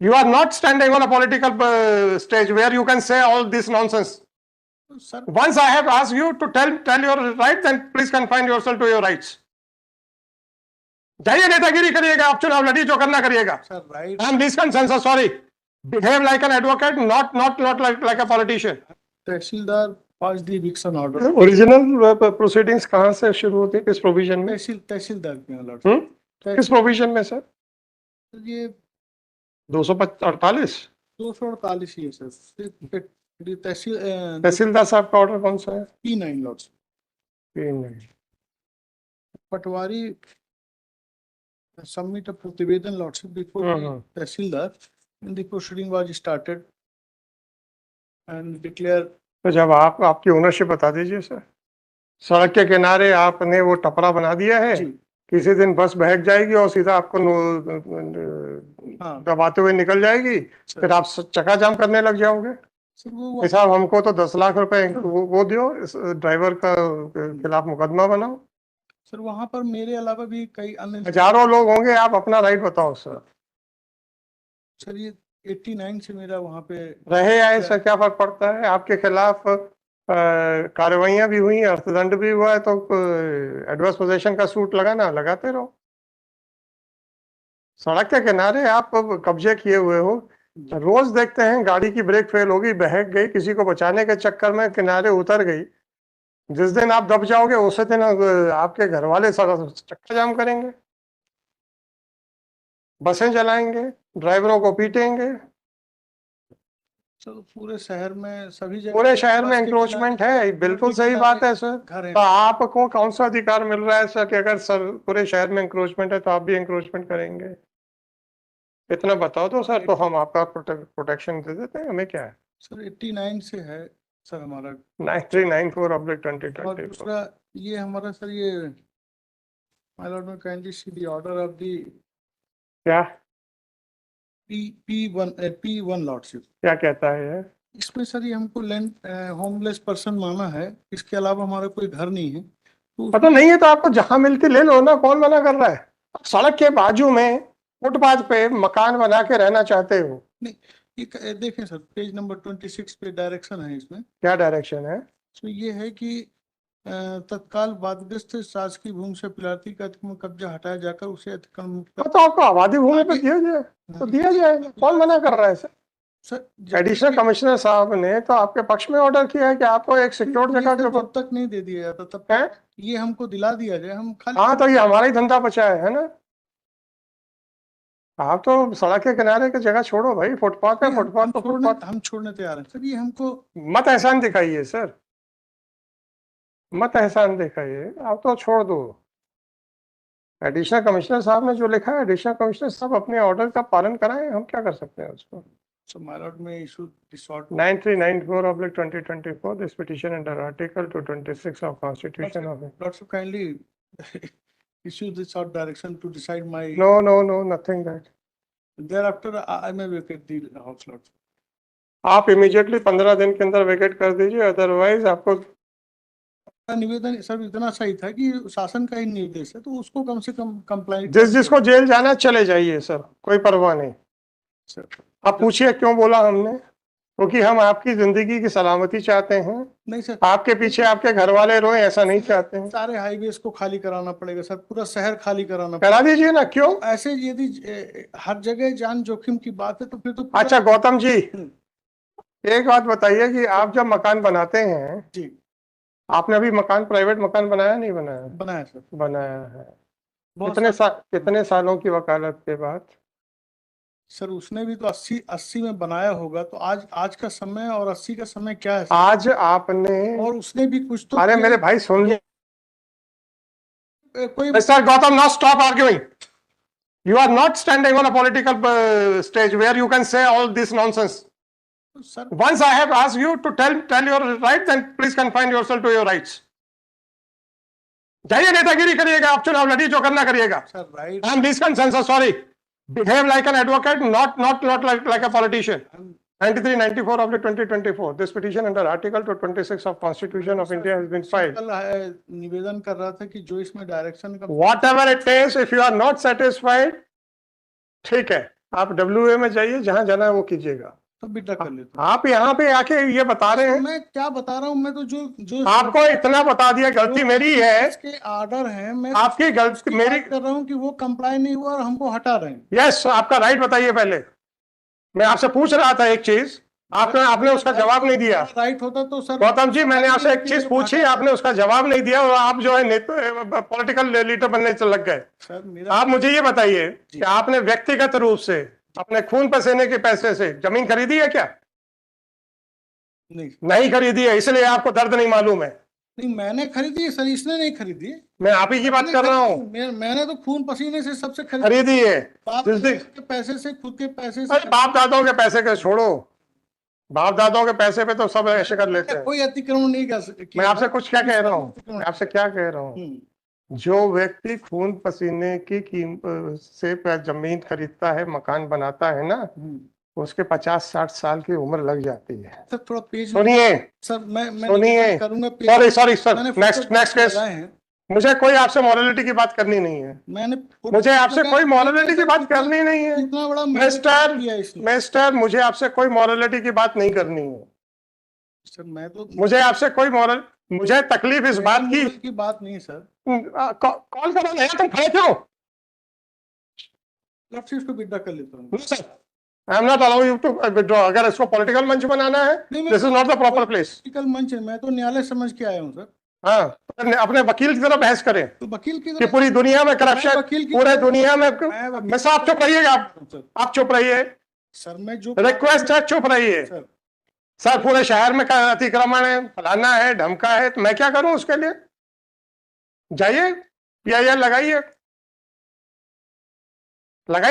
You are not standing on a political stage where you can say all this nonsense. Sir, Once I have asked you to tell your right, then please confine yourself to your rights. जाइए नेतागिरी करिएगा, आप चुनाव लड़ी जो करना करिएगा. sir, right. I am this consensus. Sorry. Behave like an advocate, not like a politician. Tehsildar passed the eviction order. Original proceedings कहाँ से शुरू होती है, किस प्रोविजन में? तहसीलदार के अलॉट. किस प्रोविजन में सर? ये 248 ही है सर. तहसीलदार साहब का ऑर्डर कौन सा है? P9 lots. P9. Patwari submit a प्रतिवेदन lordship before the tehsildar and the proceeding was started and declare. तो जब आपकी ओनरशिप बता दीजिए सर. सड़क के किनारे आपने वो टपरा बना दिया है, किसी दिन बस बहक जाएगी और सीधा आपको दबाते हुए निकल जाएगी, फिर आप चक्का जाम करने लग जाओगे. साहब हमको तो 10 लाख रुपए वो दियो, ड्राइवर का खिलाफ मुकदमा बनाओ. सर वहां पर मेरे अलावा भी कई अन्य हजारों लोग होंगे, आप अपना राइट बताओ सर. सर ये 89 से मेरा वहां पे रहे आए सर, क्या फर्क पड़ता है? आपके खिलाफ कार्रवाइयां भी हुई, अर्थदंड भी हुआ है, तो एडवर्स पोजीशन का सूट लगाना लगाते रहो. सड़क के किनारे आप कब्जे किए हुए हो, रोज देखते हैं गाड़ी की ब्रेक फेल होगी, बहक गई, किसी को बचाने के चक्कर में किनारे उतर गई. जिस दिन आप दब जाओगे उसी दिन आपके घर वाले चक्का जाम करेंगे, बसें चलाएंगे, ड्राइवरों को पीटेंगे. सर पूरे शहर में सभी जगह पूरे शहर में एंक्रोचमेंट है. बिल्कुल सही बात है सर. तो आपको कौन सा अधिकार मिल रहा है सर कि अगर सर पूरे शहर में एंक्रोचमेंट है तो आप भी एंक्रोचमेंट करेंगे? इतना बताओ तो सर, तो हम आपका प्रोटेक्शन दे देते हैं. हमें क्या है सर. 89 से है सर हमारा 9394/2024. और दूसरा ये हमारा सर ये माय लॉर्ड में kindly see the order of the क्या P1 लॉर्डशिप क्या कहता है? इसमें सर ये हमको लैंड होमलेस पर्सन माना है, इसके अलावा हमारा कोई घर नहीं है. तो पता नहीं है तो आपको जहां मिलती ले लो ना, कौन मना कर रहा है? सड़क के बाजू में फुटपाथ पे मकान बना के रहना चाहते हो? नहीं, ये देखें सर पेज नंबर 26 पे डायरेक्शन है. इसमें क्या डायरेक्शन है? तो ये है कि तत्काल वादग्रस्त शासकीय भूमि से पिलाती का कब्जा हटाया जाकर उसे अतिक्रमण मुक्त. तो आपको आबादी भूमि पे दिया जाए तो दिया जाएगा, कौन मना कर रहा है सर? सर एडिशनल कमिश्नर साहब ने तो आपके पक्ष में ऑर्डर किया है कि आपको एक सिक्योर जगह के तब तक नहीं दे दिया जाता, तब तक ये हमको दिला दिया जाए. हम खाली हाँ, तो ये हमारा ही धंधा बचा है ना. आप तो सड़क के किनारे की जगह छोड़ो भाई, फुटपाथ है, फुटपाथ तो फुटपाथ. हम छोड़ने तैयार हैं सर. ये हमको मत एहसान दिखाइए सर, मत एहसान दिखाइए, आप तो छोड़ दो. एडिशनल कमिश्नर साहब ने जो लिखा है, एडिशनल कमिश्नर साहब अपने ऑर्डर का पालन कराएं, हम क्या कर सकते हैं उसको. So my lord may issue this order 9394/2024 this petition under article 226 of Constitution of India. Lordship kindly issue this short direction to decide my. No, nothing that. Thereafter I may vacate the house, lord. आप immediately 15 दिन के अंदर vacate कर दीजिए, otherwise आपको. निवेदन sir इतना सही था कि शासन का ही निर्देश है तो उसको कम से कम कंप्लाई. जिसको जेल जाना चले जाइए सर, कोई परवाह नहीं सर. आप पूछिए क्यों बोला हमने, क्योंकि हम आपकी जिंदगी की सलामती चाहते हैं. नहीं सर, आपके पीछे आपके घर वाले रोए ऐसा नहीं चाहते हैं. सारे हाईवेज को खाली कराना पड़ेगा सर, पूरा शहर खाली कराना करा दीजिए ना. क्यों ऐसे? यदि हर जगह जान जोखिम की बात है तो फिर तो. अच्छा गौतम जी, एक बात बताइए कि आप जब मकान बनाते हैं जी, आपने अभी मकान प्राइवेट मकान बनाया नहीं बनाया? बनाया सर. बनाया है. बहुत कितने सालों की वकालत के बाद? सर उसने भी तो 80 में बनाया होगा, तो आज का समय और 80 का समय क्या है सर? आज आपने और उसने भी कुछ तो. अरे मेरे भाई सुन लीजिए. कोई Mr. Gautam, now stop arguing. You are not standing on a political stage where you can say all this nonsense. Sir Once I have asked you to tell your right, then please confine yourself to your rights. जाइए नेतागिरी करिएगा, आप चुनाव लड़ी जो करना करिएगा. Sir right. I am this consensus. Sorry. Behave like an advocate, not like a politician. 9394/2024 this petition under article 226 of Constitution of India has been filed. कल निवेदन कर रहा था कि जो इसमें डायरेक्शन का Whatever it is, if you are not satisfied, ठीक है, आप WA में जाइए, जहां जाना है वो कीजिएगा। तो विड्रॉ कर लेता हूँ। आप यहाँ पे आके ये बता रहे हैं, मैं क्या बता रहा हूँ, मैं तो जो आपको इतना बता दिया गलती मेरी है, इसके ऑर्डर है, मैं आपकी गलती मेरी। बात कर रहा हूँ कि वो कंप्लाई नहीं हुआ और हमको हटा रहे हैं। यस, आपका राइट बताइए पहले। मैं आपसे पूछ रहा था एक चीज, आपने उसका जवाब नहीं दिया। राइट होता तो सर गौतम जी, मैंने आपसे एक चीज पूछी, आपने उसका जवाब नहीं दिया और आप जो है पॉलिटिकल लीडर बनने से लग गए। सर मेरा आप मुझे ये बताइए कि आपने व्यक्तिगत रूप से अपने खून पसीने के पैसे से जमीन खरीदी है क्या? नहीं खरीदी है, इसलिए आपको दर्द नहीं मालूम है। नहीं, मैंने खरीदी है सर, इसने नहीं खरीदी है। मैं आप ही की बात कर रहा हूँ। मैंने तो खून पसीने से सबसे खरीदी है। बाप के पैसे से, खुद के पैसे से। अरे बाप दादाओं के पैसे के छोड़ो, बाप दादाओं के पैसे पे तो सब ऐसे कर लेते हैं। कोई अतिक्रमण नहीं कर सकते। मैं आपसे कुछ क्या कह रहा हूँ, मैं आपसे क्या कह रहा हूँ, जो व्यक्ति खून पसीने की से जमीन खरीदता है, मकान बनाता है ना, उसके 50-60 साल की उम्र लग जाती है। सर थोड़ा पेज सुनिए सर, मैं सुनिए, करूंगा। Sorry sir, next case. मुझे कोई आपसे मॉरलिटी की बात करनी नहीं है। मुझे आपसे कोई मॉरलिटी की बात करनी नहीं है। इतना बड़ा मिस्टर, मुझे आपसे कोई मॉरलिटी की बात नहीं करनी है सर। मैं तो मुझे आपसे कोई मुझे तकलीफ इस बात की बात नहीं है सर। कॉल करो ना, तुम खड़े क्यों? इसको विड्रॉ कर लेता हूँ sir, I am not allow you to withdraw. अगर इसको पॉलिटिकल मंच बनाना है, this is not the proper place. Political मंच है, मैं तो न्यायालय समझ के आया हूँ सर। हाँ, अपने वकील की तरह बहस करें। तो वकील की कि पूरी दुनिया में करप्शन, पूरे दुनिया में। मैं साहब आप चुप रहिएगा, आप चुप रहिए सर। मैं जो रिक्वेस्ट है, चुप रहिए सर। पूरे शहर में अतिक्रमण है, फलाना है, ढमका है, तो मैं क्या करूं उसके लिए? जाइए PIL लगाइए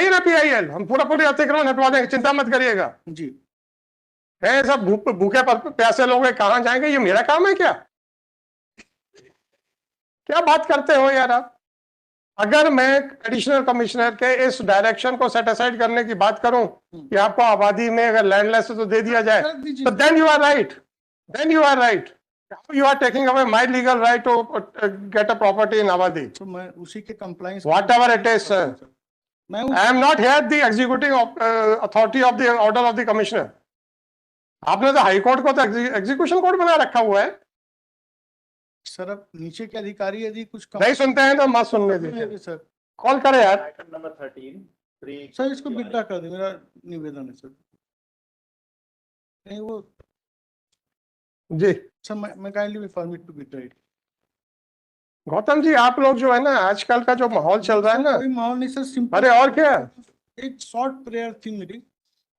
ना PIL, हम पूरे अतिक्रमण हटवा देंगे, चिंता मत करिएगा जी। है सब भूखे प्यासे लोग कहां जाएंगे? ये मेरा काम है क्या? क्या बात करते हो यार आप? अगर मैं एडिशनल कमिश्नर के इस डायरेक्शन को सेटिसाइड करने की बात करूं कि आपको आबादी में अगर लैंडलेस तो दे दिया जाए, तो then you are right. You are taking away my legal right to get a property in Avadi. तो मैं उसी के compliance, whatever it is, sir. I am not here the executing authority of the order of the commissioner. आपने तो high court को तो execution court बना रखा हुआ है सर। अब नीचे के अधिकारी यदि कुछ नहीं सुनते हैं तो मत सुनने दीजिए सर। कॉल करें यार। आइटम नंबर 13 सर, इसको विड्रॉ कर दे, मेरा निवेदन है सर। नहीं वो जी सर, मैं kindly permit to withdraw it. Gautam ji, आप लोग जो है ना, आजकल का जो माहौल चल रहा है ना, कोई माहौल नहीं सर, सिंपल। अरे और क्या, एक शॉर्ट प्रेयर थी मेरी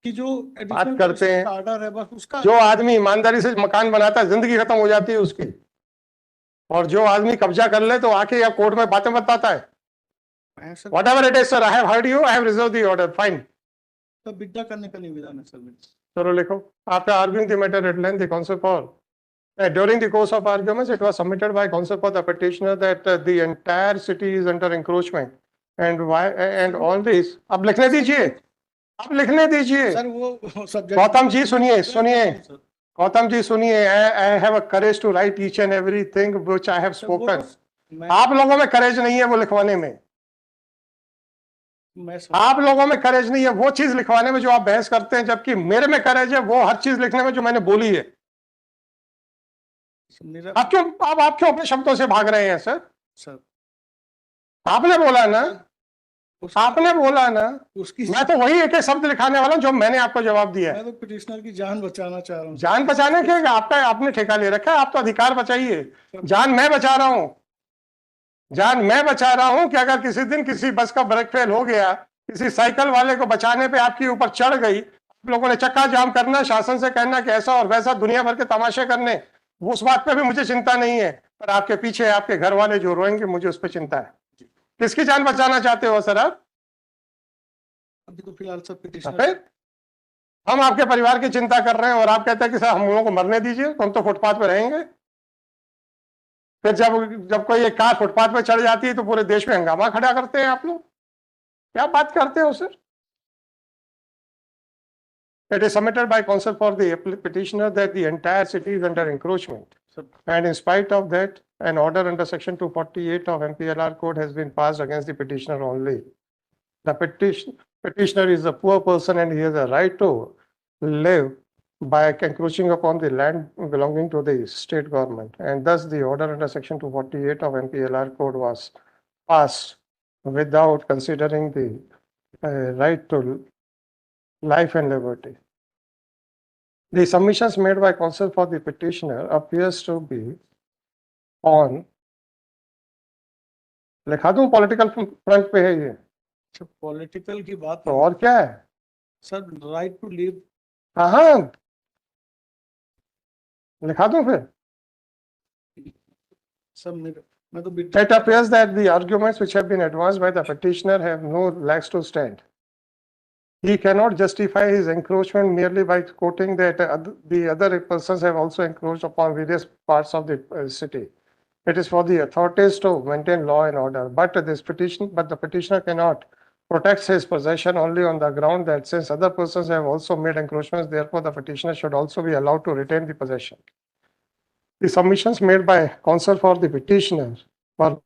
कि जो बात करते हैं, ऑर्डर है बस उसका। जो आदमी ईमानदारी से मकान बनाता है, जिंदगी खत्म हो जाती है उसकी, और जो आदमी कब्जा कर ले तो आके या कोर्ट में बातें बताता है। Whatever it is, sir, I have heard you, I have reserved the order, fine. तो विड्रॉ करने का निवेदन है सर। चलो लिखो। After arguing the matter at length, the counsel for during the course of arguments, it was submitted by counsel for the petitioner that the entire city is under encroachment and why and all this. अब लिखने दीजिए, अब लिखने दीजिए। Sir वो subject. Gautam ji सुनिए गौतम जी सुनिए, I have a courage to write each and everything which I have spoken. आप लोगों में करेज नहीं है वो लिखवाने में, आप लोगों में करेज नहीं है वो चीज लिखवाने में जो आप बहस करते हैं, जबकि मेरे में करेज है वो हर चीज लिखने में जो मैंने बोली है। आप क्यों अपने शब्दों से भाग रहे हैं सर? आपने बोला ना उसकी, मैं तो वही एक शब्द लिखाने वाला हूं जो मैंने आपको जवाब दिया है। मैं तो पिटिशनर की जान बचाना चाह रहा हूं। जान बचाने के आपका आपने ठेका ले रखा है, आप तो अधिकार बचाइए। जान मैं बचा रहा हूं कि अगर किसी दिन किसी बस का ब्रेक फेल हो गया, किसी साइकिल वाले को बचाने पे आपके ऊपर चढ़ गई, आप लोगों ने चक्का जाम करना, शासन से कहना कि ऐसा और वैसा, दुनिया भर के तमाशे करने, उस बात पे भी मुझे चिंता नहीं है, पर आपके पीछे आपके घर वाले जो रोएंगे मुझे उस पर चिंता है। किसकी जान बचाना चाहते हो सर आप? अभी तो फिलहाल सब पिटिशनर, हम आपके परिवार की चिंता कर रहे हैं और आप कहते हैं कि सर हम लोगों को मरने दीजिए, तो हम तो फुटपाथ पे रहेंगे। फिर जब कोई एक कार फुटपाथ पे चढ़ जाती है तो पूरे देश में हंगामा खड़ा करते हैं आप लोग। क्या बात करते हो sir? It is submitted by counsel for the petitioner that the entire city is under encroachment, and in spite of that, an order under section 248 of MPLR code has been passed against the petitioner only. The petition, petitioner is a poor person and he has a right to live by encroaching upon the land belonging to the state government. And thus the order under section 248 of NPLR code was passed without considering the right to life and liberty. The submissions made by counsel for the petitioner appears to be on, लिखा दूं political front पे है ये, sir political की बात तो और क्या है? सर राइट टू लिव हाँ लिखा दूं फिर? सर मैं तो It appears that the arguments which have been advanced by the petitioner have no legs to stand. He cannot justify his encroachment merely by quoting that the other persons have also encroached upon various parts of the city. It is for the authorities to maintain law and order, but the petitioner cannot protect his possession only on the ground that since other persons have also made encroachments, therefore the petitioner should also be allowed to retain the possession. The submissions made by counsel for the petitioner were